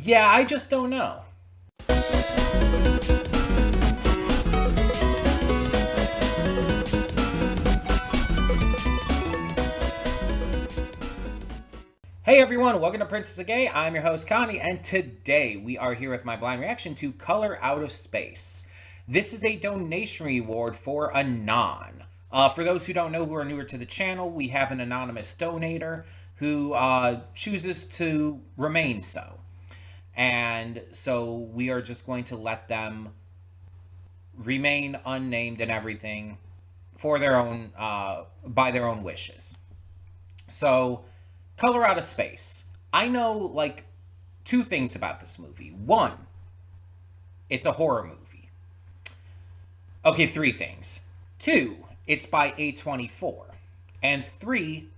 Yeah, I just don't know. Hey everyone, welcome to Princess of Gay. I'm your host Connie, and today we are here with my blind reaction to Color Out of Space. This is a donation reward for Anon. For those who don't know, who are newer to the channel, we have an anonymous donator who chooses to remain so. And so we are just going to let them remain unnamed and everything for their own, by their own wishes. So, Color Out of Space. I know, like, two things about this movie. One, it's a horror movie. Okay, three things. Two, it's by A24. And three,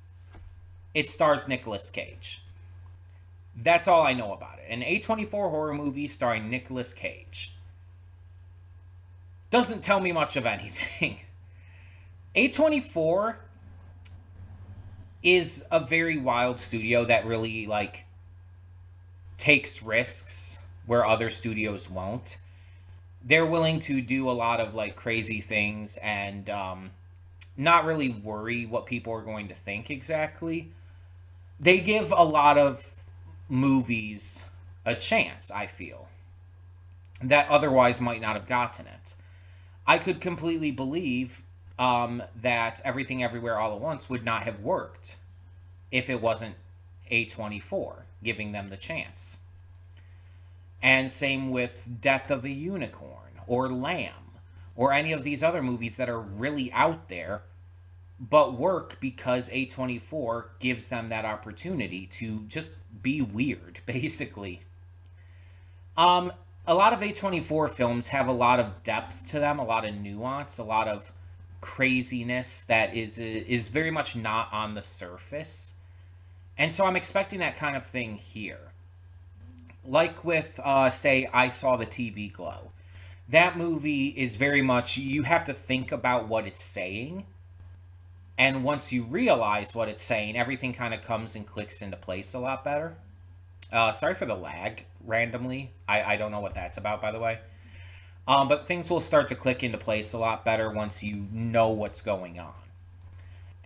it stars Nicolas Cage. That's all I know about it. An A24 horror movie starring Nicolas Cage. Doesn't tell me much of anything. A24 is a very wild studio that really, like, takes risks where other studios won't. They're willing to do a lot of, like, crazy things and not really worry what people are going to think exactly. They give a lot of movies a chance, I feel, that otherwise might not have gotten it. I could completely believe that Everything Everywhere All at Once would not have worked if it wasn't A24 giving them the chance. And same with Death of a Unicorn or Lamb or any of these other movies that are really out there but work because A24 gives them that opportunity to just be weird, basically. A lot of A24 films have a lot of depth to them, a lot of nuance, a lot of craziness that is very much not on the surface. And so I'm expecting that kind of thing here. Like with, say, I Saw the TV Glow. That movie is very much, you have to think about what it's saying. And once you realize what it's saying, everything kind of comes and clicks into place a lot better. Sorry for the lag randomly. I don't know what that's about, by the way. But things will start to click into place a lot better once you know what's going on.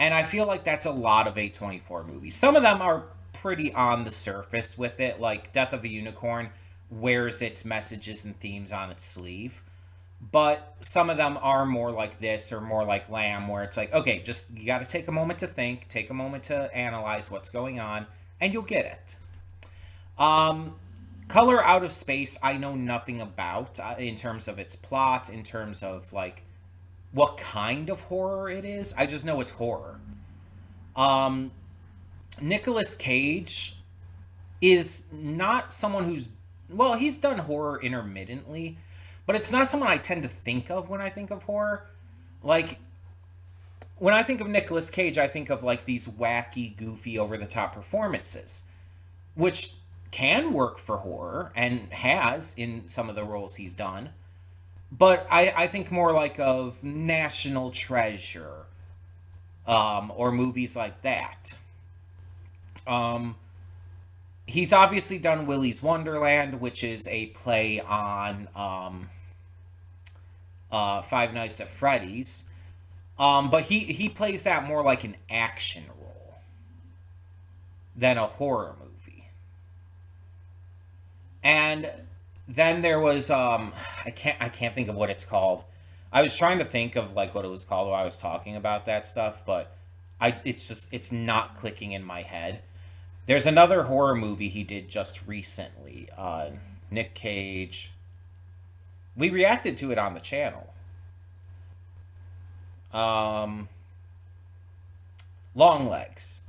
And I feel like that's a lot of A24 movies. Some of them are pretty on the surface with it, like Death of a Unicorn wears its messages and themes on its sleeve. But some of them are more like this or more like Lamb, where it's like, okay, just you got to take a moment to think, take a moment to analyze what's going on, and you'll get it. Color Out of Space, I know nothing about in terms of its plot, in terms of, like, what kind of horror it is. I just know it's horror. Nicolas Cage is not someone who's, well, he's done horror intermittently, but it's not someone I tend to think of when I think of horror. Like, when I think of Nicolas Cage, I think of, like, these wacky, goofy, over-the-top performances, which can work for horror and has in some of the roles he's done. But I think more like of National Treasure, or movies like that. He's obviously done Willy's Wonderland, which is a play on Five Nights at Freddy's. But he plays that more like an action role than a horror movie. And then there was I can't think of what it's called. I was trying to think of, like, what it was called while I was talking about that stuff, but it's not clicking in my head. There's another horror movie he did just recently. Nick Cage. We reacted to it on the channel. Long Legs.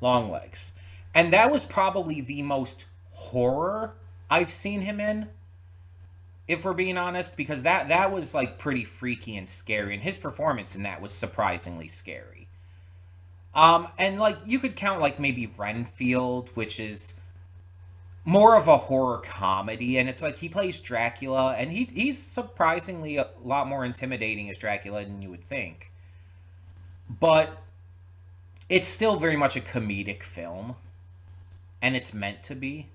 Long Legs. And that was probably the most horror I've seen him in, if we're being honest, because that was, like, pretty freaky and scary, and his performance in that was surprisingly scary. And, like, you could count, like, maybe Renfield, which is more of a horror comedy, and it's like he plays Dracula, and he's surprisingly a lot more intimidating as Dracula than you would think. But it's still very much a comedic film, and it's meant to be.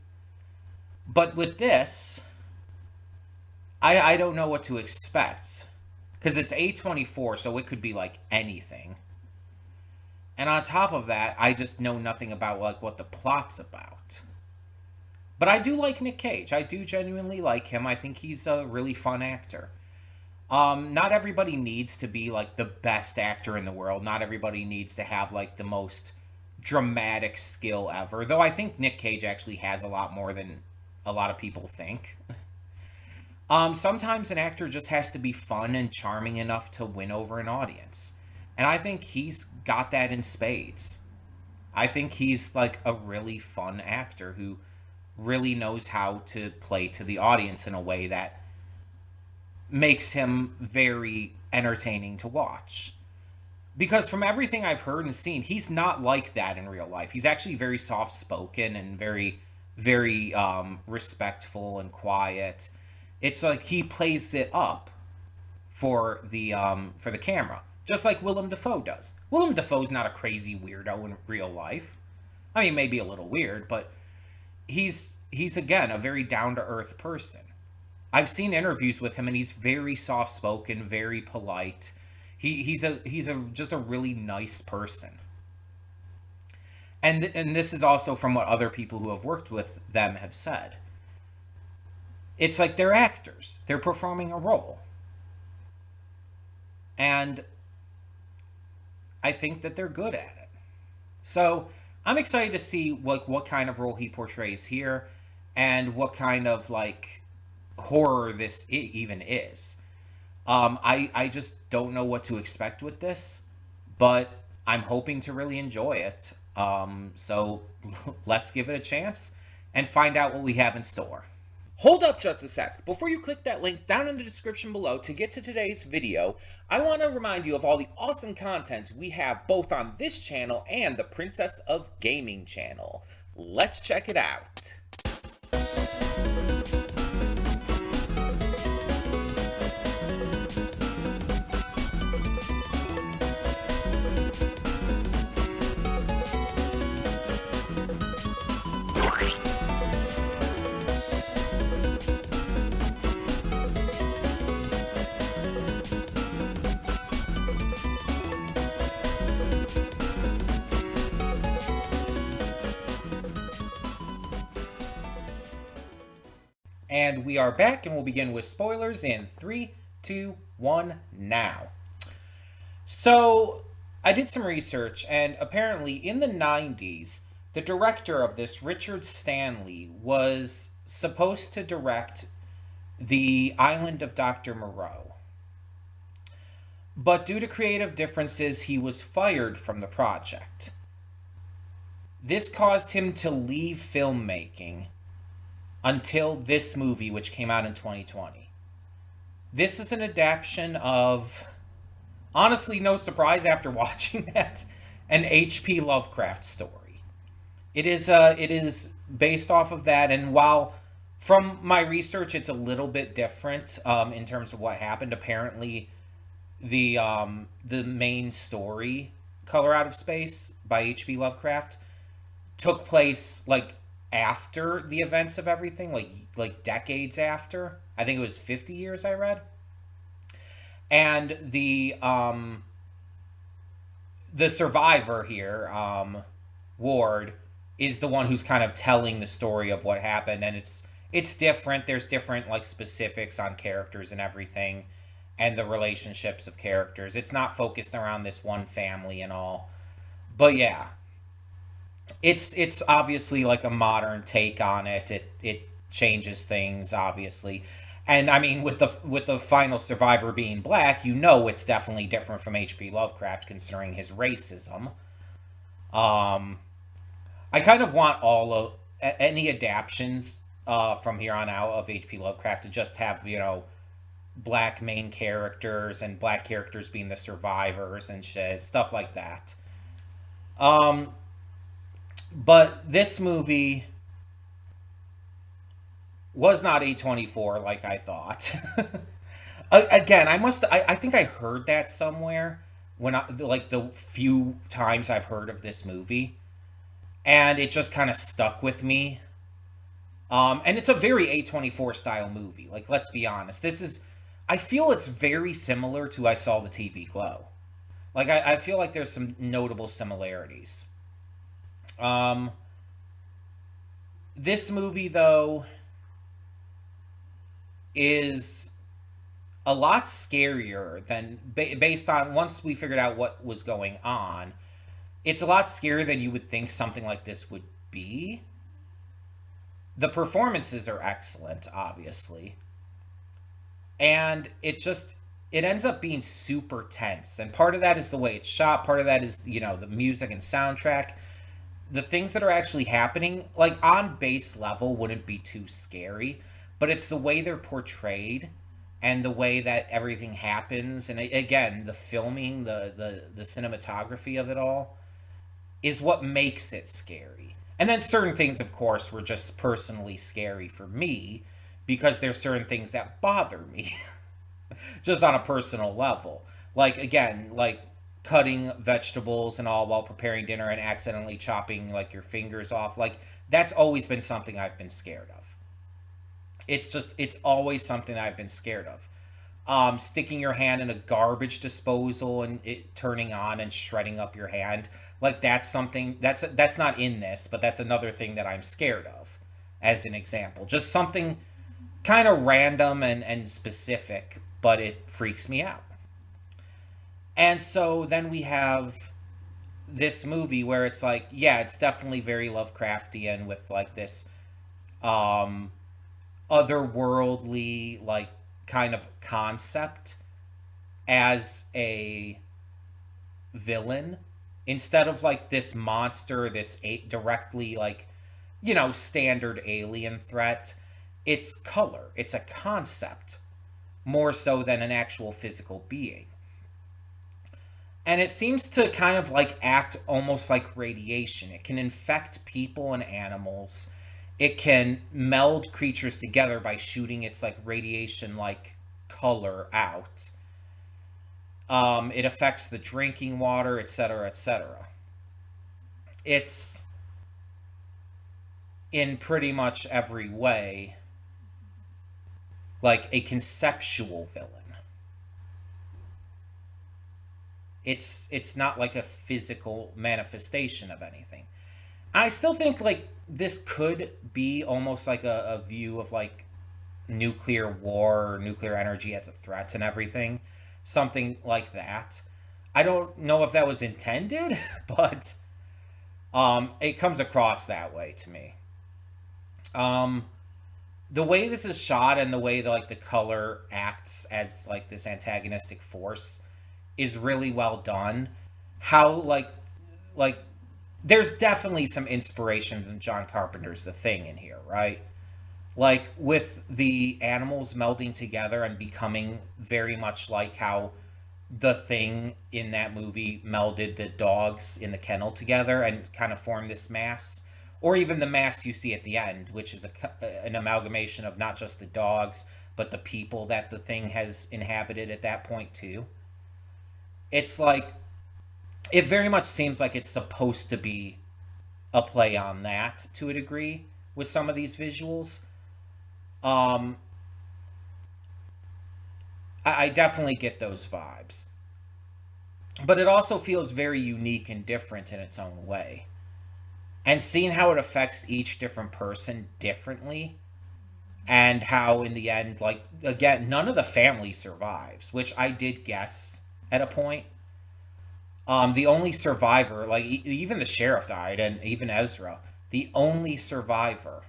But with this, I don't know what to expect. Because it's A24, so it could be like anything. And on top of that, I just know nothing about like what the plot's about. But I do like Nick Cage. I do genuinely like him. I think he's a really fun actor. Not everybody needs to be like the best actor in the world. Not everybody needs to have like the most dramatic skill ever. Though I think Nick Cage actually has a lot more than a lot of people think. Sometimes an actor just has to be fun and charming enough to win over an audience. And I think he's got that in spades. I think he's like a really fun actor who really knows how to play to the audience in a way that makes him very entertaining to watch. Because from everything I've heard and seen, he's not like that in real life. He's actually very soft spoken and very respectful and quiet. It's like he plays it up for the camera, just like Willem Dafoe does. Willem Dafoe's not a crazy weirdo in real life. I mean, maybe a little weird, but he's again a very down to earth person. I've seen interviews with him, and he's very soft spoken, very polite. He's just a really nice person. And this is also from what other people who have worked with them have said. It's like they're actors. They're performing a role. And I think that they're good at it. So I'm excited to see what kind of role he portrays here and what kind of like horror this even is. I just don't know what to expect with this, but I'm hoping to really enjoy it. So let's give it a chance and find out what we have in store. Hold up just a sec. Before you click that link down in the description below to get to today's video, I want to remind you of all the awesome content we have both on this channel and the Princess of Gaming channel. Let's check it out. And we are back, and we'll begin with spoilers in 3, 2, 1, now. So, I did some research, and apparently in the 90s, the director of this, Richard Stanley, was supposed to direct The Island of Dr. Moreau. But due to creative differences, he was fired from the project. This caused him to leave filmmaking until this movie, which came out in 2020. This is an adaptation of, honestly, no surprise after watching that, an H.P. Lovecraft story. It is based off of that, and while from my research it's a little bit different in terms of what happened. Apparently, the main story, Color Out of Space by H.P. Lovecraft, took place like after the events of everything, like decades after. I think it was 50 years I read. And the survivor here, Ward, is the one who's kind of telling the story of what happened, and it's different. There's different like specifics on characters and everything, and the relationships of characters. It's not focused around this one family and all. But yeah. It's obviously like a modern take on it. It changes things, obviously. And I mean, with the final survivor being black, you know it's definitely different from H.P. Lovecraft considering his racism. I kind of want all of any adaptions from here on out of H.P. Lovecraft to just have, black main characters and black characters being the survivors and shit, stuff like that. But this movie was not A24 like I thought. Again, I think I heard that somewhere when like the few times I've heard of this movie, and it just kind of stuck with me. And it's a very A24 style movie. Like, let's be honest. I feel it's very similar to I Saw the TV Glow. Like, I feel like there's some notable similarities. Um, this movie, though, is a lot scarier than, based on, once we figured out what was going on, it's a lot scarier than you would think something like this would be. The performances are excellent, obviously. And it ends up being super tense. And part of that is the way it's shot, part of that is, the music and soundtrack. The things that are actually happening, like on base level, wouldn't be too scary, but it's the way they're portrayed and the way that everything happens, and again, the filming, the cinematography of it all is what makes it scary. And then certain things, of course, were just personally scary for me because there's certain things that bother me just on a personal level. Like, again, like cutting vegetables and all while preparing dinner and accidentally chopping like your fingers off. Like, that's always been something I've been scared of. It's always something I've been scared of. Sticking your hand in a garbage disposal and it turning on and shredding up your hand. Like, that's something that's not in this, but that's another thing that I'm scared of, as an example. Just something kind of random and specific, but it freaks me out. And so then we have this movie where it's like, yeah, it's definitely very Lovecraftian with like this um otherworldly like kind of concept as a villain, instead of like this monster, directly like, standard alien threat. It's color, it's a concept more so than an actual physical being. And it seems to kind of like act almost like radiation. It can infect people and animals. It can meld creatures together by shooting its like radiation like color out. It affects the drinking water, etc., etc. It's in pretty much every way like a conceptual villain. It's not like a physical manifestation of anything. I still think like this could be almost like a view of like nuclear war or nuclear energy as a threat and everything. Something like that. I don't know if that was intended, but it comes across that way to me. Um, the way this is shot and the way that like the color acts as like this antagonistic force is really well done. How like there's definitely some inspiration from John Carpenter's The Thing in here, right? Like with the animals melding together and becoming very much like how the Thing in that movie melded the dogs in the kennel together and kind of formed this mass. Or even the mass you see at the end, which is an amalgamation of not just the dogs, but the people that the Thing has inhabited at that point too. It's like, it very much seems like it's supposed to be a play on that to a degree with some of these visuals. Um, I definitely get those vibes. But it also feels very unique and different in its own way. And seeing how it affects each different person differently, and how in the end, like, again, none of the family survives, which I did guess at a point. The only survivor, like, even the sheriff died, and even Ezra, the only survivor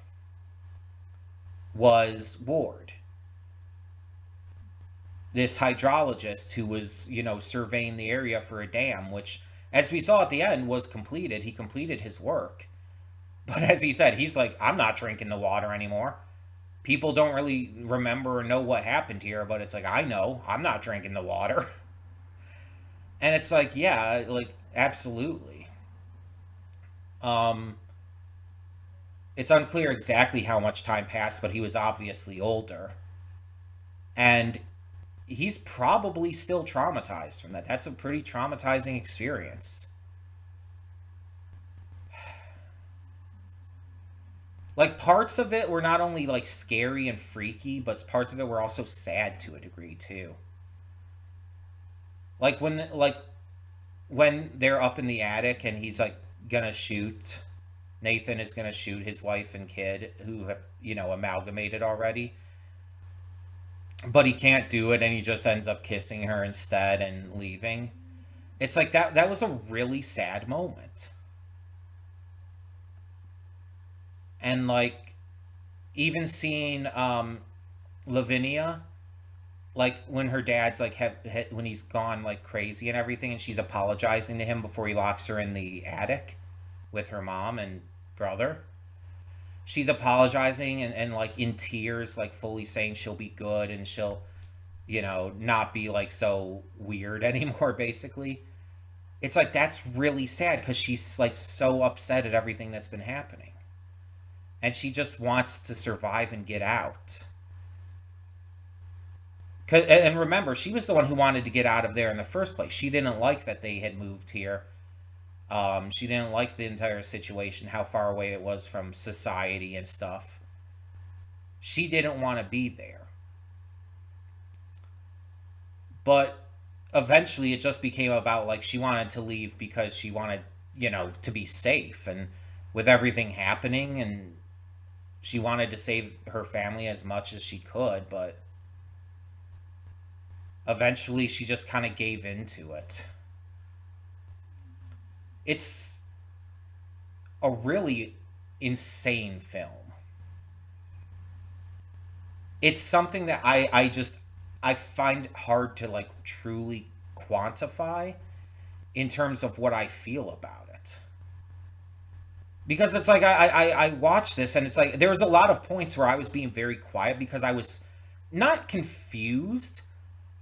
was Ward, this hydrologist who was, surveying the area for a dam, which, as we saw at the end, was completed. He completed his work. But as he said, he's like, I'm not drinking the water anymore. People don't really remember or know what happened here, but it's like, I know, I'm not drinking the water. And it's like, yeah, like, absolutely. Um, it's unclear exactly how much time passed, but he was obviously older. And he's probably still traumatized from that. That's a pretty traumatizing experience. Like, parts of it were not only like scary and freaky, but parts of it were also sad to a degree too. Like when they're up in the attic and he's like gonna shoot, Nathan is gonna shoot his wife and kid who have, amalgamated already, but he can't do it and he just ends up kissing her instead and leaving. It's like that was a really sad moment. And like, even seeing Lavinia, like when her dad's like when he's gone like crazy and everything, and she's apologizing to him before he locks her in the attic with her mom and brother. She's apologizing and like in tears, like fully saying she'll be good and she'll, not be like so weird anymore, basically. It's like that's really sad because she's like so upset at everything that's been happening. And she just wants to survive and get out. And remember, she was the one who wanted to get out of there in the first place. She didn't like that they had moved here. She didn't like the entire situation, how far away it was from society and stuff. She didn't want to be there. But eventually it just became about like she wanted to leave because she wanted, to be safe. And with everything happening, and she wanted to save her family as much as she could, but eventually she just kind of gave into it. It's a really insane film. It's something that I find hard to like truly quantify in terms of what I feel about it. Because it's like I watched this and it's like there was a lot of points where I was being very quiet because I was not confused,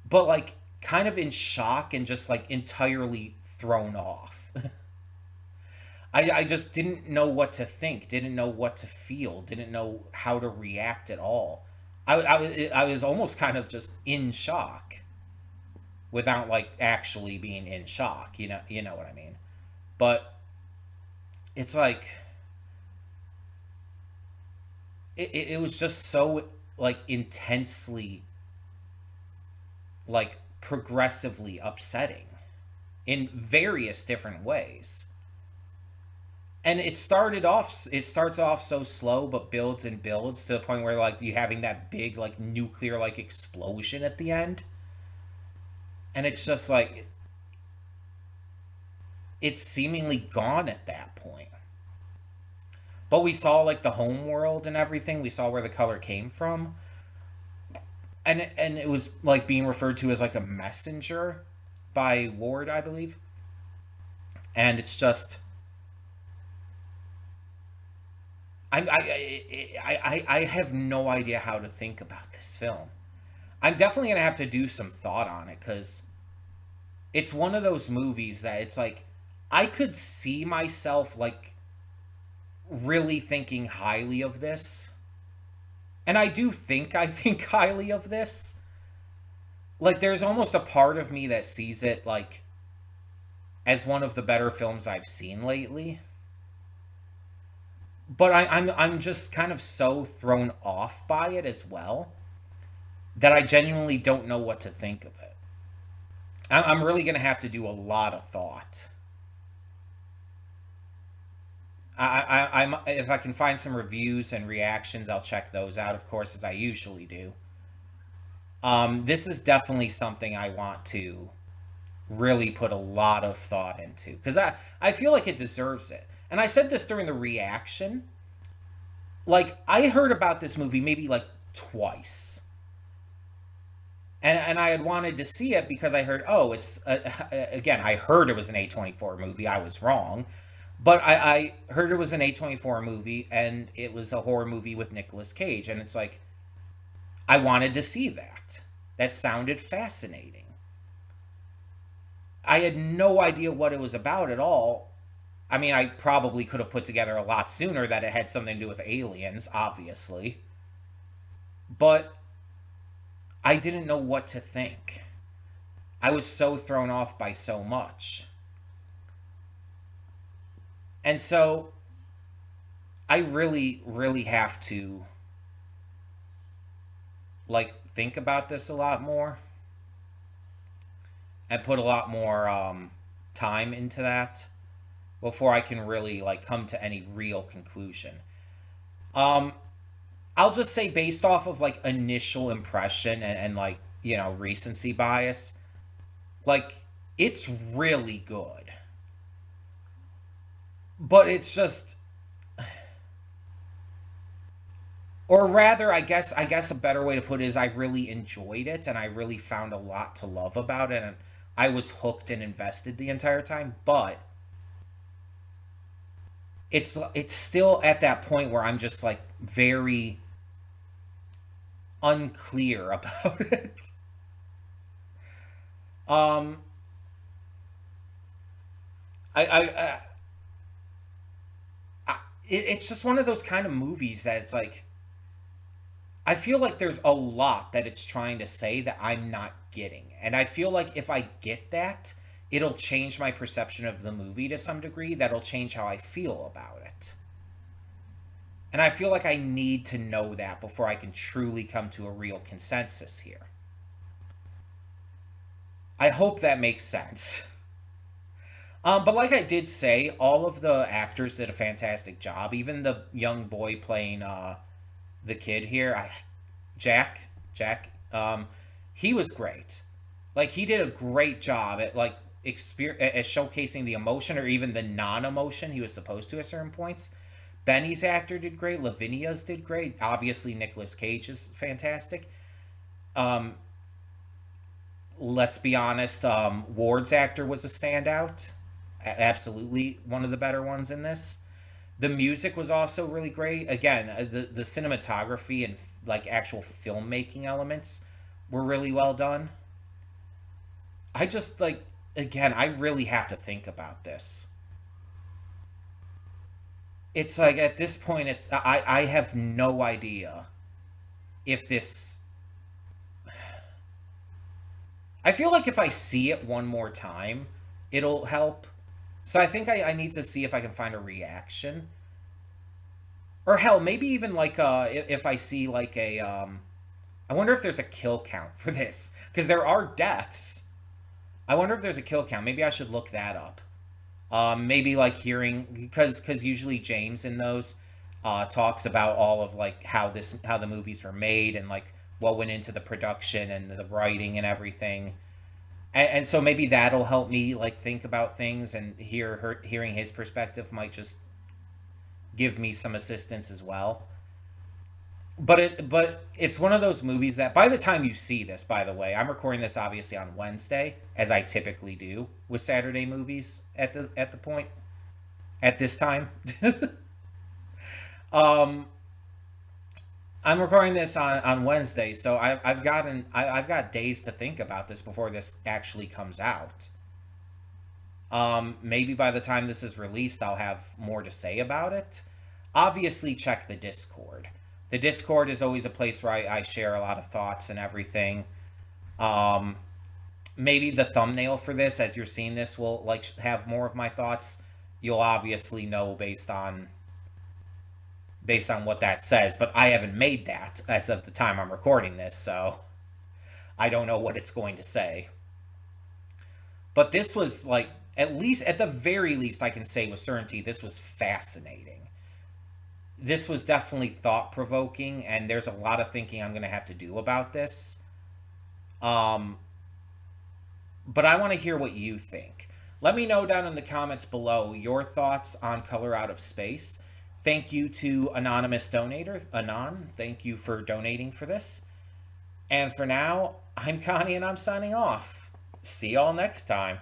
but like kind of in shock and just like entirely thrown off. I just didn't know what to think, didn't know what to feel, didn't know how to react at all. I was almost kind of just in shock without like actually being in shock, you know what I mean? But it's like it was just so like intensely, like progressively upsetting in various different ways. And it starts off so slow but builds and builds to the point where like you having that big like nuclear like explosion at the end. And it's just like it's seemingly gone at that point. But we saw like the home world and everything. We saw where the color came from. And it was like being referred to as like a messenger by Ward, I believe. And it's just I have no idea how to think about this film. I'm definitely gonna have to do some thought on it because it's one of those movies that it's like I could see myself like really thinking highly of this, and I do think I think highly of this. Like there's almost a part of me that sees it like as one of the better films I've seen lately. But I'm just kind of so thrown off by it as well that I genuinely don't know what to think of it. I'm really gonna have to do a lot of thought. I'm if I can find some reviews and reactions, I'll check those out, of course, as I usually do. This is definitely something I want to really put a lot of thought into because I feel like it deserves it. And I said this during the reaction. Like I heard about this movie maybe like twice. And I had wanted to see it because I heard, oh, it's again, I heard it was an A24 movie. I was wrong. But I heard it was an A24 movie and it was a horror movie with Nicolas Cage. And it's like, I wanted to see that. That sounded fascinating. I had no idea what it was about at all. I mean, I probably could have put together a lot sooner that it had something to do with aliens, obviously. But I didn't know what to think. I was so thrown off by so much. And so I really, really have to like think about this a lot more and put a lot more time into that before I can really like come to any real conclusion. Um, I'll just say based off of like initial impression and like recency bias, like it's really good, but it's just, or rather, I guess a better way to put it is I really enjoyed it and I really found a lot to love about it and I was hooked and invested the entire time. But it's still at that point where I'm just like very unclear about it. Um, I it's just one of those kind of movies that it's like I feel like there's a lot that it's trying to say that I'm not getting. And I feel like if I get that, it'll change my perception of the movie to some degree. That'll change how I feel about it. And I feel like I need to know that before I can truly come to a real consensus here. I hope that makes sense. But like I did say, all of the actors did a fantastic job. Even the young boy playing the kid here, Jack, Jack, he was great. Like he did a great job at like at showcasing the emotion or even the non-emotion he was supposed to at certain points. Benny's actor did great. Lavinia's did great. Obviously, Nicolas Cage is fantastic. Um, let's be honest. Ward's actor was a standout. Absolutely one of the better ones in this. The music was also really great. Again, the cinematography and like actual filmmaking elements were really well done. I just like again, I really have to think about this. It's like at this point it's I have no idea if this I feel like if I see it one more time, it'll help. So I think I need to see if I can find a reaction. Or hell, maybe even like if I see like a I wonder if there's a kill count for this because there are deaths. I wonder if there's a kill count. Maybe I should look that up. Maybe like hearing because usually James in those talks about all of like how the movies were made and like what went into the production and the writing and everything. And so maybe that'll help me like think about things and hearing his perspective might just give me some assistance as well. But it's one of those movies that by the time you see this, by the way, I'm recording this obviously on Wednesday, as I typically do with Saturday movies at the point at this time. um, I'm recording this on Wednesday, so I've got days to think about this before this actually comes out. Maybe by the time this is released, I'll have more to say about it. Obviously, check the Discord. The Discord is always a place where I share a lot of thoughts and everything. Um, Maybe the thumbnail for this, as you're seeing this, will like have more of my thoughts. You'll obviously know based on what that says, but I haven't made that as of the time I'm recording this, so I don't know what it's going to say. But this was like at least at the very least I can say with certainty this was fascinating. This was definitely thought provoking and there's a lot of thinking I'm going to have to do about this. Um but I want to hear what you think. Let me know down in the comments below your thoughts on Color Out of Space. Thank you to anonymous donator Anon. Thank you for donating for this. And for now, I'm Connie and I'm signing off. See y'all next time.